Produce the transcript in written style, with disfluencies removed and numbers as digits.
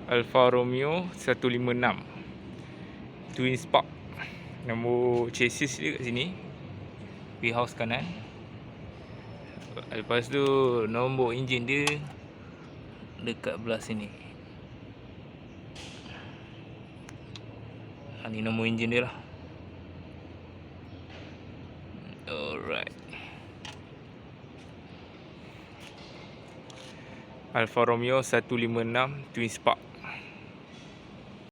Alfa Romeo 156 Twin Spark. Nombor chassis dia kat sini, wheelhouse kanan. Lepas tu nombor enjin dia dekat belah sini. Ni nombor enjin dia lah. Alright. Alfa Romeo 156 Twin Spark.